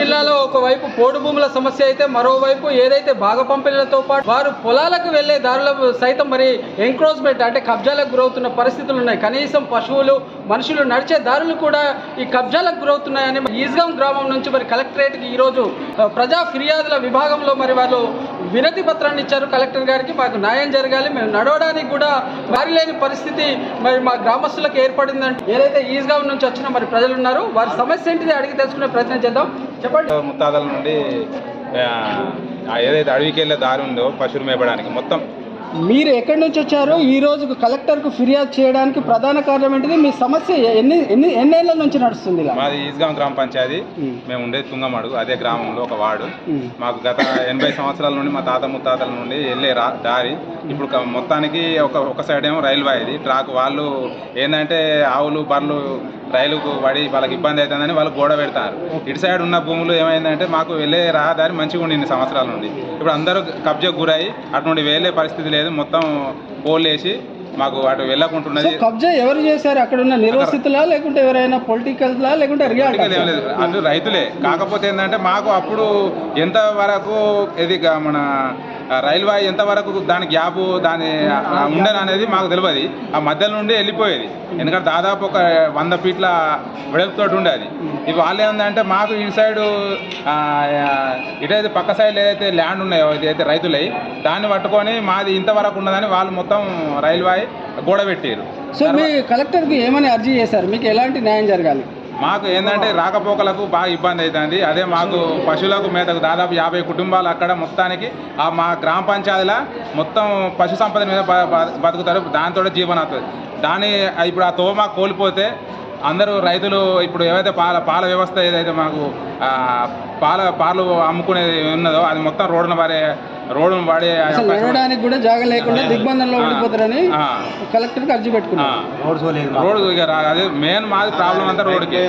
జిల్లాలో ఒకవైపు పోడు భూముల సమస్య అయితే మరోవైపు ఏదైతే భాగ పంపిణీలతో పాటు వారు పొలాలకు వెళ్లే దారుల సైతం మరి ఎంక్రోచ్మెంట్ అంటే కబ్జాలకు గురవుతున్న పరిస్థితులు ఉన్నాయి. కనీసం పశువులు మనుషులు నడిచే దారులు కూడా ఈ కబ్జాలకు గురవుతున్నాయని ఈజ్గాం గ్రామం నుంచి మరి కలెక్టరేట్కి ఈరోజు ప్రజా ఫిర్యాదుల విభాగంలో మరి వాళ్ళు వినతి పత్రాన్ని ఇచ్చారు కలెక్టర్ గారికి. మాకు న్యాయం జరగాలి, మేము నడవడానికి కూడా దారి లేని పరిస్థితి మరి మా గ్రామస్తులకు ఏర్పడిందంటే ఏదైతే ఈజ్గాం నుంచి వచ్చిన మరి ప్రజలు ఉన్నారు వారి సమస్య ఏంటిది అడిగి తెలుసుకునే ప్రయత్నం చేద్దాం. చెప్పండి. ముత్తాతల నుండి ఏదైతే అడవికి వెళ్ళే దారి ఉందో పశువులు మేపడానికి మొత్తం. మీరు ఎక్కడి నుంచి వచ్చారో ఈ రోజు కలెక్టర్కు ఫిర్యాదు చేయడానికి ప్రధాన కారణం ఏంటిది? మీ సమస్య ఎన్నేళ్ల నుంచి నడుస్తుంది? మాది ఈజ్గాం గ్రామ పంచాయతీ. మేము ఉండేది తుంగమడుగు, అదే గ్రామంలో ఒక వార్డు. మాకు గత 80 సంవత్సరాల నుండి మా తాత ముత్తాతల నుండి వెళ్ళే దారి ఇప్పుడు మొత్తానికి ఒక సైడ్ ఏమో రైల్వే ఇది ట్రాక్. వాళ్ళు ఏంటంటే ఆవులు బర్రెలు రైలుకు పడి వాళ్ళకి ఇబ్బంది అవుతుందని వాళ్ళు గోడ పెడతారు. ఇటు సైడ్ ఉన్న భూములు ఏమైందంటే మాకు వెళ్ళే రహదారి మంచిగా ఉండింది సంవత్సరాల నుండి. ఇప్పుడు అందరూ కబ్జా గురై అటు నుండి వెళ్ళే పరిస్థితి లేదు. మొత్తం పోల్ వేసి మాకు అటు వెళ్ళకుంటున్నది. కబ్జా ఎవరు చేశారు? అక్కడ ఉన్న నిర్వసితులా లేకుంటే ఎవరైనా పొలిటికల్లా లేకుంటే పొలిటికల్ ఏం లేదు, అటు రైతులే. కాకపోతే ఏంటంటే మాకు అప్పుడు ఎంత వరకు ఇది మన రైల్వే ఎంతవరకు దాని గ్యాప్ దాని ఉండను అనేది మాకు తెలియదు. ఆ మధ్యలో నుండి వెళ్ళిపోయేది. ఎందుకంటే దాదాపు ఒక 100 ఫీట్ల వెడల్పుతోటి ఉండేది. ఇవి వాళ్ళు ఏంటంటే మాకు ఈ సైడు ఇటైతే పక్క సైడ్ ఏదైతే ల్యాండ్ ఉన్నాయో ఇదైతే రైతులై దాన్ని పట్టుకొని మాది ఇంతవరకు ఉన్నదని వాళ్ళు మొత్తం రైల్వే గోడ పెట్టారు. సో మీ కలెక్టర్కి ఏమని అర్జీ చేశారు? మీకు ఎలాంటి న్యాయం జరగాలి? మాకు ఏంటంటే రాకపోకలకు బాగా ఇబ్బంది అవుతుంది. అదే మాకు పశువులకు మేతకు దాదాపు 50 కుటుంబాలు అక్కడ మొత్తానికి మా గ్రామ పంచాయతీలో మొత్తం పశు సంపద మీద బతుకుతారు. దాంతో జీవనం అవుతుంది. ఇప్పుడు ఆ తోవ మాకు కోల్పోతే అందరూ రైతులు ఇప్పుడు ఏవైతే పాల వ్యవస్థ ఏదైతే మాకు పాలు అమ్ముకునేది ఉన్నదో అది మొత్తం రోడ్డును పడే నడవడానికి కూడా జాగా లేకుండా దిగ్బంధంలో ఉండిపోతారని కలెక్టర్కి అర్జీ పెట్టుకున్నాం. రోడ్డు అదే మెయిన్ మాది ప్రాబ్లం అంతా రోడ్డుకి.